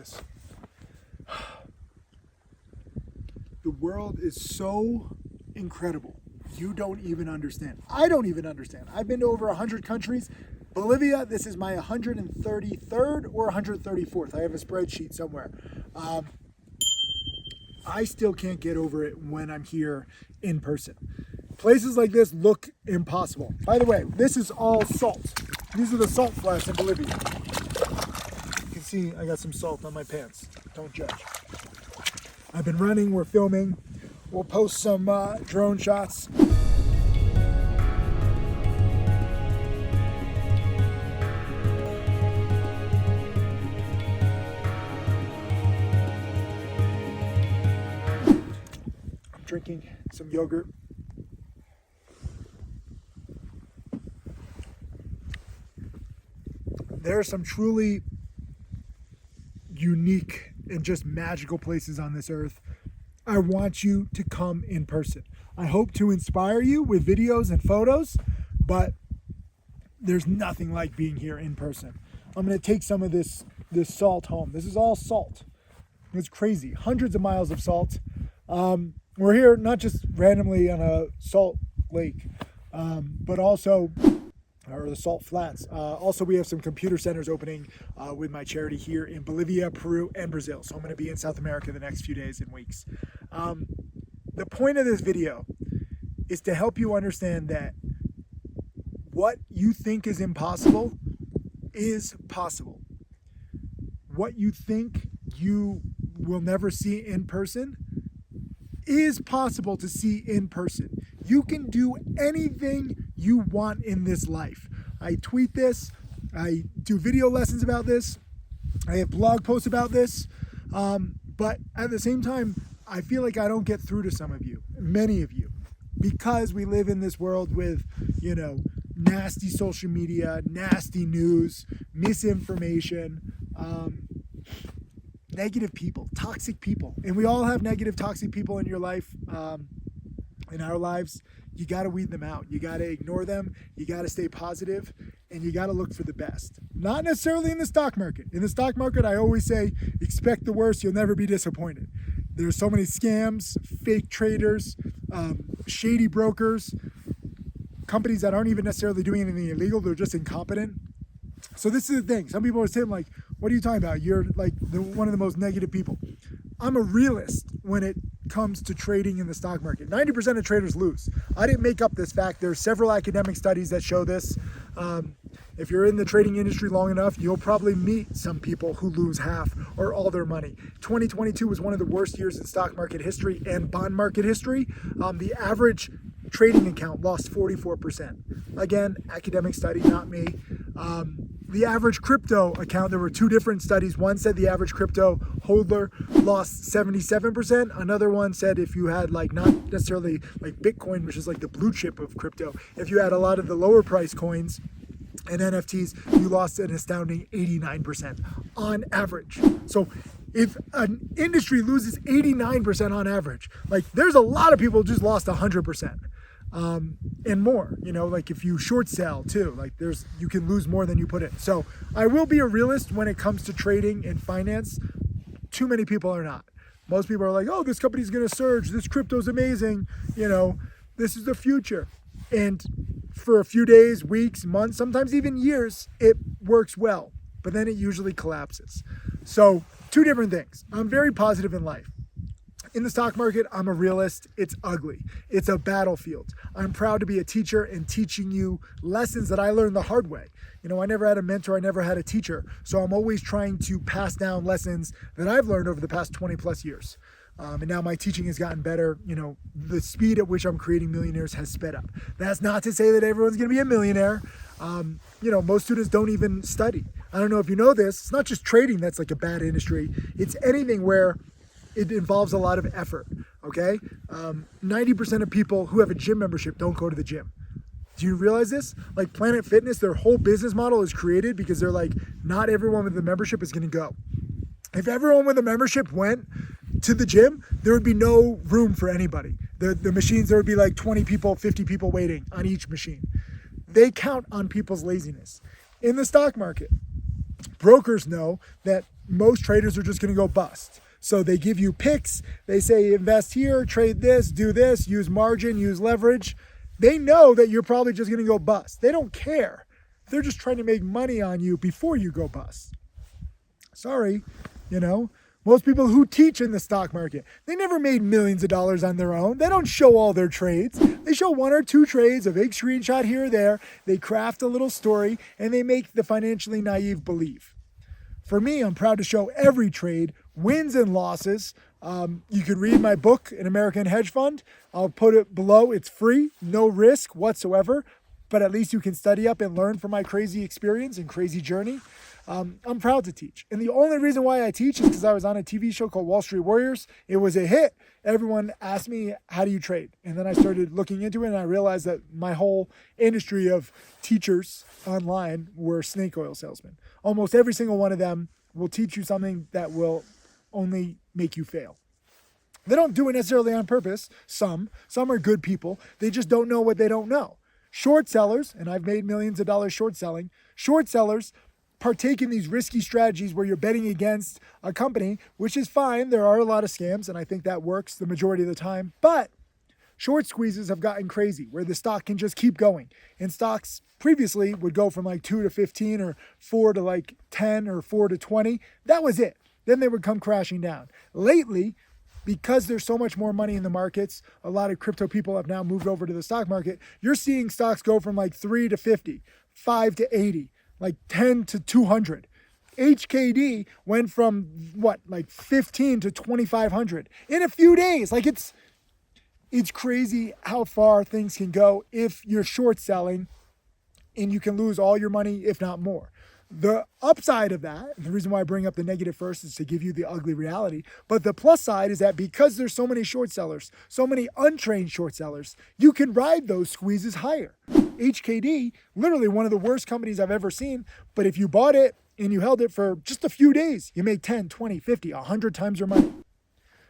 this. The world is so incredible. You don't even understand. I don't even understand. I've been to over 100 countries. Bolivia, this is my 133rd or 134th. I have a spreadsheet somewhere. I still can't get over it when I'm here in person. Places like this look impossible. By the way, this is all salt. These are the salt flats in Bolivia. You can see I got some salt on my pants. Don't judge. I've been running, we're filming. We'll post some drone shots. I'm drinking some yogurt. There are some truly unique and just magical places on this earth. I want you to come in person. I hope to inspire you with videos and photos, but there's nothing like being here in person. I'm gonna take some of this salt home. This is all salt. It's crazy, hundreds of miles of salt. We're here not just randomly on a salt lake, but also or the salt flats. Also, we have some computer centers opening with my charity here in Bolivia, Peru, and Brazil. So I'm going to be in South America the next few days and weeks. The point of this video is to help you understand that what you think is impossible is possible. What you think you will never see in person is possible to see in person. You can do anything you want in this life. I tweet this, I do video lessons about this, I have blog posts about this, but at the same time, I feel like I don't get through to some of you, many of you, because we live in this world with, nasty social media, nasty news, misinformation, negative people, toxic people. And we all have negative, toxic people in your life, in our lives. You got to weed them out. You got to ignore them. You got to stay positive, and you got to look for the best. Not necessarily in the stock market. In the stock market, I always say, expect the worst. You'll never be disappointed. There's so many scams, fake traders, shady brokers, companies that aren't even necessarily doing anything illegal. They're just incompetent. So this is the thing. Some people are saying, like, what are you talking about? You're like one of the most negative people. I'm a realist when it comes to trading in the stock market. 90% of traders lose. I didn't make up this fact. There's several academic studies that show this. If you're in the trading industry long enough, you'll probably meet some people who lose half or all their money. 2022 was one of the worst years in stock market history and bond market history. The average trading account lost 44%. Again, academic study, not me. The average crypto account, there were two different studies. One said the average crypto holder lost 77%. Another one said if you had not necessarily like Bitcoin, which is like the blue chip of crypto, if you had a lot of the lower price coins and NFTs, you lost an astounding 89% on average. So if an industry loses 89% on average, there's a lot of people who just lost 100%. And more, if you short sell too, you can lose more than you put in. So I will be a realist when it comes to trading and finance. Too many people are not. Most people are like, oh, this company's going to surge. This crypto's amazing. This is the future. And for a few days, weeks, months, sometimes even years, it works well, but then it usually collapses. So two different things. I'm very positive in life. In the stock market, I'm a realist. It's ugly. It's a battlefield. I'm proud to be a teacher and teaching you lessons that I learned the hard way. I never had a mentor. I never had a teacher. So I'm always trying to pass down lessons that I've learned over the past 20 plus years. And now my teaching has gotten better. The speed at which I'm creating millionaires has sped up. That's not to say that everyone's going to be a millionaire. Most students don't even study. I don't know if you know this. It's not just trading that's like a bad industry. It's anything where it involves a lot of effort, okay? 90% of people who have a gym membership don't go to the gym. Do you realize this? Like Planet Fitness, their whole business model is created because they're like, not everyone with a membership is gonna go. If everyone with a membership went to the gym, there would be no room for anybody. The machines, there would be like 20 people, 50 people waiting on each machine. They count on people's laziness. In the stock market, brokers know that most traders are just going to go bust. So they give you picks. They say invest here, trade this, do this, use margin, use leverage. They know that you're probably just going to go bust. They don't care. They're just trying to make money on you before you go bust. Sorry, most people who teach in the stock market, they never made millions of dollars on their own. They don't show all their trades. They show one or two trades, a big screenshot here or there. They craft a little story and they make the financially naive believe. For me, I'm proud to show every trade, wins and losses. You can read my book, An American Hedge Fund. I'll put it below. It's free, no risk whatsoever, but at least you can study up and learn from my crazy experience and crazy journey. I'm proud to teach. And the only reason why I teach is because I was on a TV show called Wall Street Warriors. It was a hit. Everyone asked me, how do you trade? And then I started looking into it and I realized that my whole industry of teachers online were snake oil salesmen. Almost every single one of them will teach you something that will only make you fail. They don't do it necessarily on purpose. Some are good people. They just don't know what they don't know. Short sellers, and I've made millions of dollars short selling, short sellers partake in these risky strategies where you're betting against a company, which is fine. There are a lot of scams, and I think that works the majority of the time. But short squeezes have gotten crazy where the stock can just keep going. And stocks previously would go from like 2 to 15 or 4 to like 10 or 4 to 20. That was it. Then they would come crashing down. Lately, because there's so much more money in the markets, a lot of crypto people have now moved over to the stock market. You're seeing stocks go from like 3 to 50, 5 to 80, like 10 to 200. HKD went from like 15 to 2,500 in a few days. Like it's crazy how far things can go if you're short selling, and you can lose all your money, if not more. The upside of that, and the reason why I bring up the negative first is to give you the ugly reality, but the plus side is that because there's so many short sellers, so many untrained short sellers, you can ride those squeezes higher. HKD, literally one of the worst companies I've ever seen, but if you bought it and you held it for just a few days, you make 10, 20, 50, 100 times your money.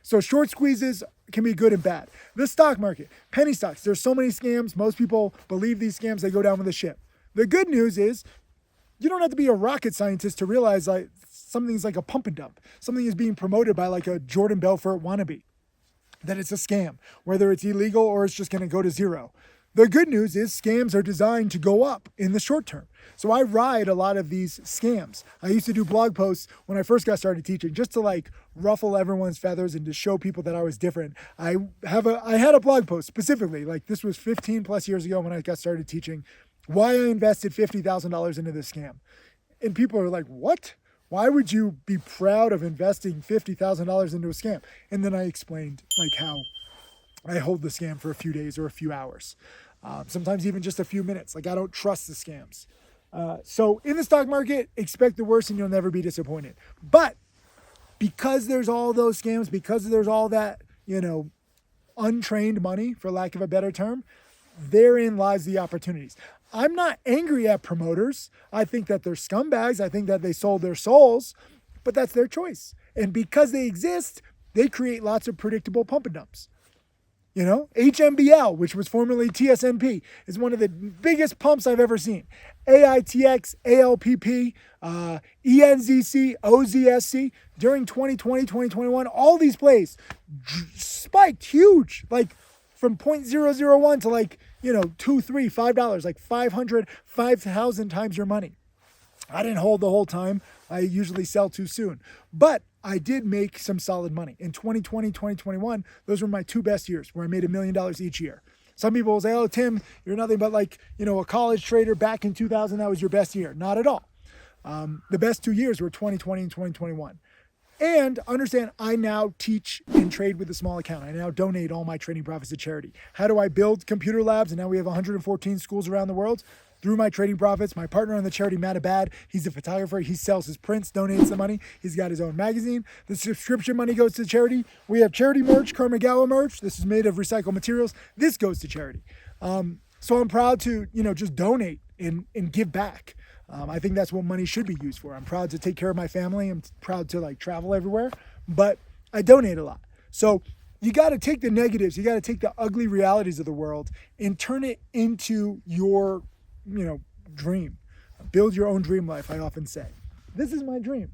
So short squeezes can be good and bad. The stock market, penny stocks, there's so many scams. Most people believe these scams, they go down with the ship. The good news is you don't have to be a rocket scientist to realize like something's like a pump and dump. Something is being promoted by like a Jordan Belfort wannabe, that it's a scam, whether it's illegal or it's just going to go to zero. The good news is scams are designed to go up in the short term. So I ride a lot of these scams. I used to do blog posts when I first got started teaching just to like ruffle everyone's feathers and to show people that I was different. I had a blog post specifically, like this was 15 plus years ago when I got started teaching, why I invested $50,000 into this scam. And people are like, what? Why would you be proud of investing $50,000 into a scam? And then I explained like how I hold the scam for a few days or a few hours, sometimes even just a few minutes. Like I don't trust the scams. So in the stock market, expect the worst and you'll never be disappointed. But because there's all those scams, because there's all that, untrained money, for lack of a better term, therein lies the opportunities. I'm not angry at promoters. I think that they're scumbags. I think that they sold their souls, but that's their choice. And because they exist, they create lots of predictable pump and dumps. HMBL, which was formerly TSNP, is one of the biggest pumps I've ever seen. AITX, ALPP, ENZC, OZSC, during 2020, 2021, all these plays spiked huge, like from 0.001 to like, $2, $3, $5, like 500, 5,000 times your money. I didn't hold the whole time. I usually sell too soon. But I did make some solid money. In 2020, 2021, those were my two best years where I made $1 million each year. Some people will say, oh, Tim, you're nothing but like, a college trader back in 2000. That was your best year. Not at all. The best 2 years were 2020 and 2021. And understand, I now teach and trade with a small account. I now donate all my trading profits to charity. How do I build computer labs? And now we have 114 schools around the world. Through my trading profits. My partner on the charity, Matt Abad, he's a photographer. He sells his prints, donates the money. He's got his own magazine. The subscription money goes to charity. We have charity merch, Karmagawa merch. This is made of recycled materials. This goes to charity. So I'm proud to, just donate and give back. I think that's what money should be used for. I'm proud to take care of my family. I'm proud to travel everywhere, but I donate a lot. So you got to take the negatives. You got to take the ugly realities of the world and turn it into your dream. Build your own dream life, I often say. This is my dream.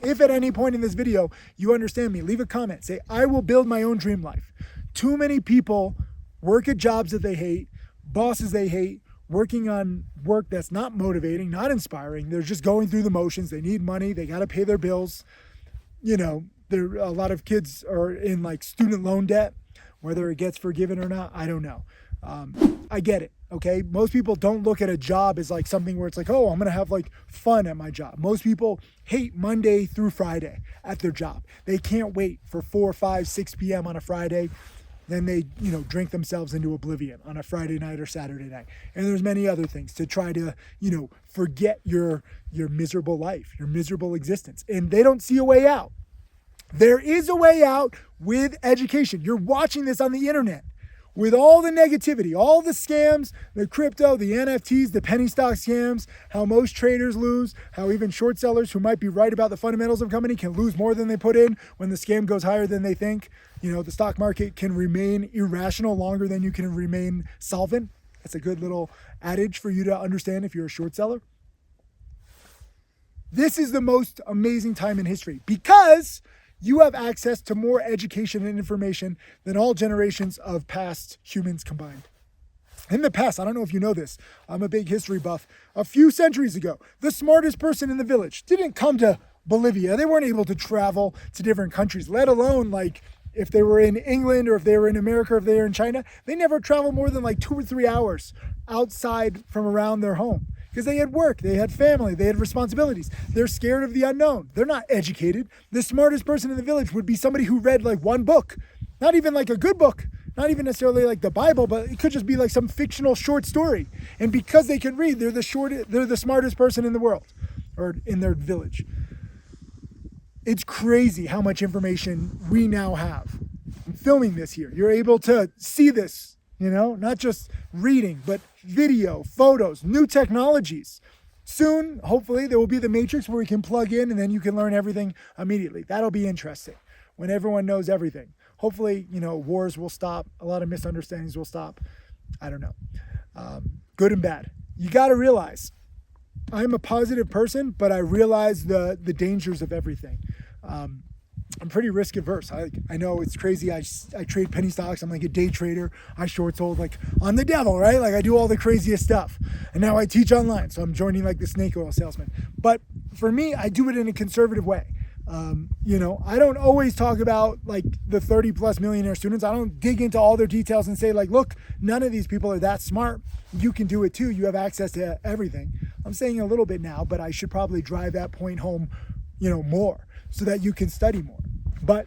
If at any point in this video you understand me, leave a comment. Say, I will build my own dream life. Too many people work at jobs that they hate, bosses they hate, working on work that's not motivating, not inspiring. They're just going through the motions. They need money. They got to pay their bills. A lot of kids are in like student loan debt. Whether it gets forgiven or not, I don't know. I get it. Okay. Most people don't look at a job as like something where it's like, oh, I'm going to have like fun at my job. Most people hate Monday through Friday at their job. They can't wait for 4, 5, 6 p.m. on a Friday. Then they, drink themselves into oblivion on a Friday night or Saturday night. And there's many other things to try to, forget your miserable life, your miserable existence. And they don't see a way out. There is a way out with education. You're watching this on the internet with all the negativity, all the scams, the crypto, the NFTs, the penny stock scams, how most traders lose, how even short sellers who might be right about the fundamentals of a company can lose more than they put in when the scam goes higher than they think. The stock market can remain irrational longer than you can remain solvent. That's a good little adage for you to understand if you're a short seller. This is the most amazing time in history because you have access to more education and information than all generations of past humans combined. In the past, I don't know if you know this, I'm a big history buff. A few centuries ago, the smartest person in the village didn't come to Bolivia. They weren't able to travel to different countries, let alone like if they were in England or if they were in America or if they were in China. They never traveled more than like 2 or 3 hours outside from around their home. Because they had work, they had family, they had responsibilities. They're scared of the unknown. They're not educated. The smartest person in the village would be somebody who read like one book, not even like a good book, not even necessarily like the Bible, but it could just be like some fictional short story. And because they can read, they're the smartest person in the world or in their village. It's crazy how much information we now have. I'm filming this here. You're able to see this. Not just reading, but video, photos, new technologies. Soon, hopefully, there will be the Matrix where we can plug in and then you can learn everything immediately. That'll be interesting when everyone knows everything. Hopefully, wars will stop. A lot of misunderstandings will stop. I don't know. Good and bad. You got to realize I'm a positive person, but I realize the dangers of everything. I'm pretty risk averse. I know it's crazy. I trade penny stocks. I'm like a day trader. I short sold like on the devil, right? Like I do all the craziest stuff. And now I teach online. So I'm joining like the snake oil salesman. But for me, I do it in a conservative way. I don't always talk about like the 30 plus millionaire students. I don't dig into all their details and say like, look, none of these people are that smart. You can do it too. You have access to everything. I'm saying a little bit now, but I should probably drive that point home, more so that you can study more. But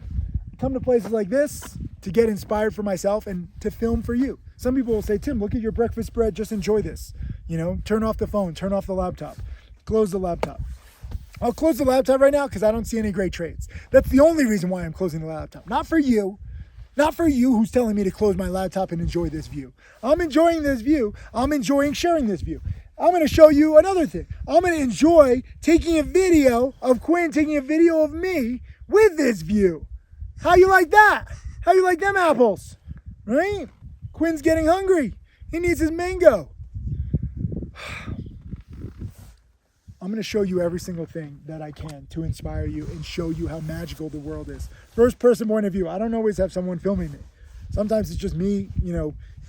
come to places like this to get inspired for myself and to film for you. Some people will say, Tim, look at your breakfast spread. Just enjoy this. Turn off the phone, turn off the laptop, close the laptop. I'll close the laptop right now because I don't see any great trades. That's the only reason why I'm closing the laptop. Not for you who's telling me to close my laptop and enjoy this view. I'm enjoying this view. I'm enjoying sharing this view. I'm going to show you another thing. I'm going to enjoy taking a video of Quinn, taking a video of me with this view. How you like that? How you like them apples? Right? Quinn's getting hungry. He needs his mango. I'm going to show you every single thing that I can to inspire you and show you how magical the world is. First person point of view. I don't always have someone filming me. Sometimes it's just me,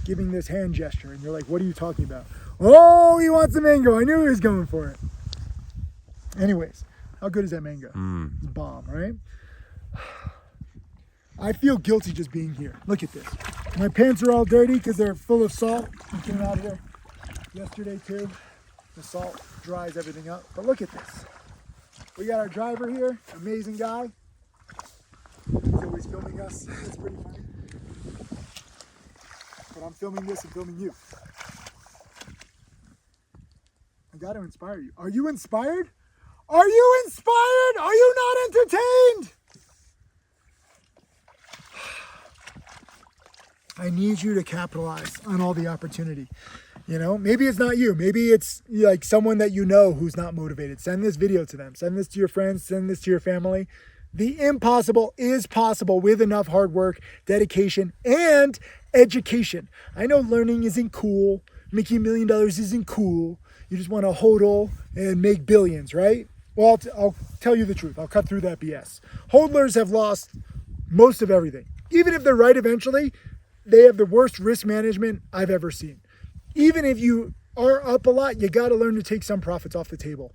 giving this hand gesture and you're like, what are you talking about? Oh, he wants a mango. I knew he was going for it. Anyways, how good is that mango? It's bomb, right? I feel guilty just being here. Look at this. My pants are all dirty because they're full of salt. We came out here yesterday too. The salt dries everything up. But look at this. We got our driver here, amazing guy. He's always filming us. It's pretty funny. But I'm filming this and filming you. I got to inspire you. Are you inspired? Are you inspired? Are you not entertained? I need you to capitalize on all the opportunity. Maybe it's not you. Maybe it's like someone that you know who's not motivated. Send this video to them. Send this to your friends. Send this to your family. The impossible is possible with enough hard work, dedication, and education. I know learning isn't cool. Making $1 million isn't cool. You just want to hodl and make billions, right? Well, I'll tell you the truth. I'll cut through that BS. Hodlers have lost most of everything. Even if they're right eventually, they have the worst risk management I've ever seen. Even if you are up a lot, you got to learn to take some profits off the table.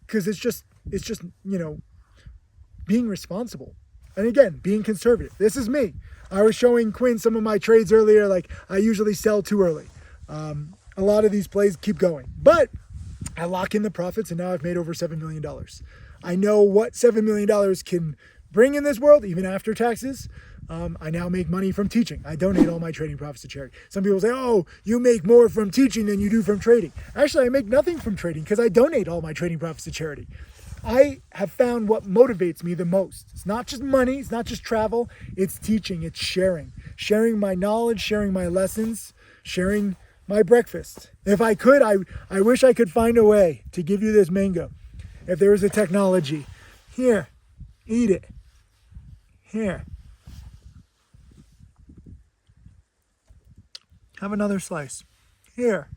Because it's just, being responsible. And again, being conservative. This is me. I was showing Quinn some of my trades earlier. Like, I usually sell too early. A lot of these plays keep going. But I lock in the profits, and now I've made over $7 million. I know what $7 million can bring in this world, even after taxes. I now make money from teaching. I donate all my trading profits to charity. Some people say, oh, you make more from teaching than you do from trading. Actually, I make nothing from trading because I donate all my trading profits to charity. I have found what motivates me the most. It's not just money. It's not just travel. It's teaching. It's sharing. Sharing my knowledge, sharing my lessons, sharing my breakfast. If I could, I wish I could find a way to give you this mango. If there was a technology. Here, eat it. Here. Have another slice. Here.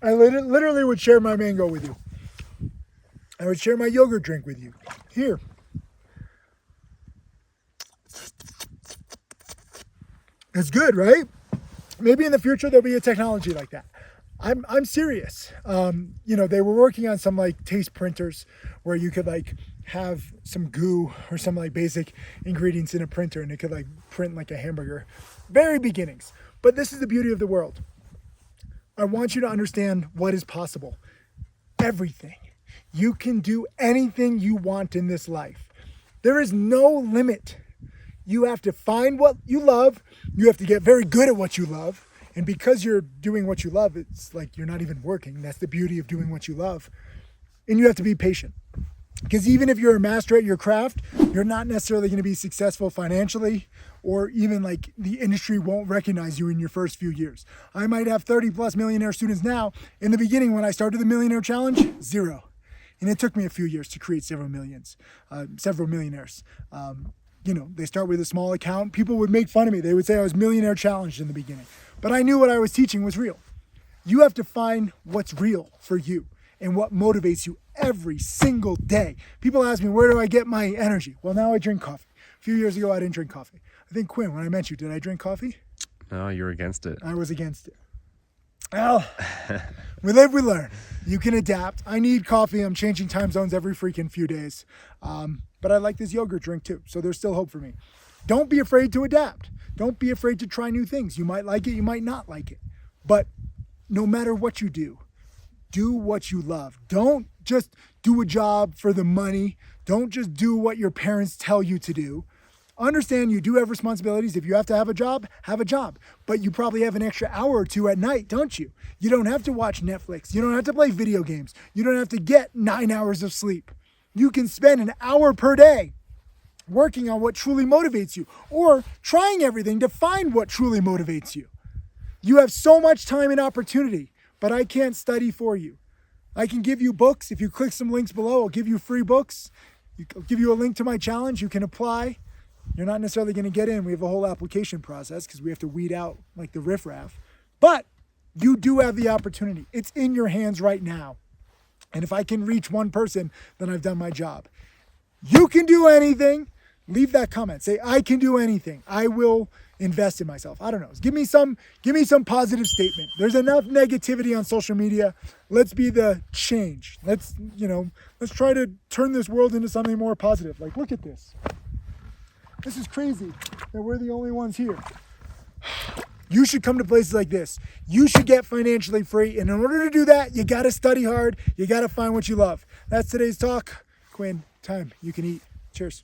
I literally would share my mango with you. I would share my yogurt drink with you. Here. It's good, right? Maybe in the future there'll be a technology like that. I'm serious. They were working on some like taste printers where you could like have some goo or some like basic ingredients in a printer and it could like print like a hamburger. Very beginnings. But this is the beauty of the world. I want you to understand what is possible. Everything. You can do anything you want in this life. There is no limit. You have to find what you love. You have to get very good at what you love. And because you're doing what you love, it's like you're not even working. That's the beauty of doing what you love. And you have to be patient. Because even if you're a master at your craft, you're not necessarily going to be successful financially, or even like the industry won't recognize you in your first few years. I might have 30 plus millionaire students now. In the beginning, when I started the Millionaire Challenge, 0. And it took me a few years to create several millionaires. They start with a small account. People would make fun of me. They would say I was millionaire challenged in the beginning. But I knew what I was teaching was real. You have to find what's real for you and what motivates you every single day. People ask me, where do I get my energy? Well, now I drink coffee. A few years ago, I didn't drink coffee. I think, Quinn, when I met you, did I drink coffee? No, you were against it. I was against it. Well, we live, we learn. You can adapt. I need coffee. I'm changing time zones every freaking few days. But I like this yogurt drink too. So there's still hope for me. Don't be afraid to adapt. Don't be afraid to try new things. You might like it. You might not like it. But no matter what you do what you love. Don't just do a job for the money. Don't just do what your parents tell you to do. Understand you do have responsibilities. If you have to have a job, have a job. But you probably have an extra hour or two at night, don't you? You don't have to watch Netflix. You don't have to play video games. You don't have to get 9 hours of sleep. You can spend an hour per day working on what truly motivates you, or trying everything to find what truly motivates you. You have so much time and opportunity, but I can't study for you. I can give you books. If you click some links below, I'll give you free books. I'll give you a link to my challenge. You can apply. You're not necessarily going to get in. We have a whole application process because we have to weed out like the riffraff. But you do have the opportunity. It's in your hands right now. And if I can reach one person, then I've done my job. You can do anything. Leave that comment. Say, I can do anything. I will invest in myself. I don't know. Give me some positive statement. There's enough negativity on social media. Let's be the change. Let's try to turn this world into something more positive. Like, look at this. This is crazy that we're the only ones here. You should come to places like this. You should get financially free. And in order to do that, you got to study hard. You got to find what you love. That's today's talk. Quinn, time. You can eat. Cheers.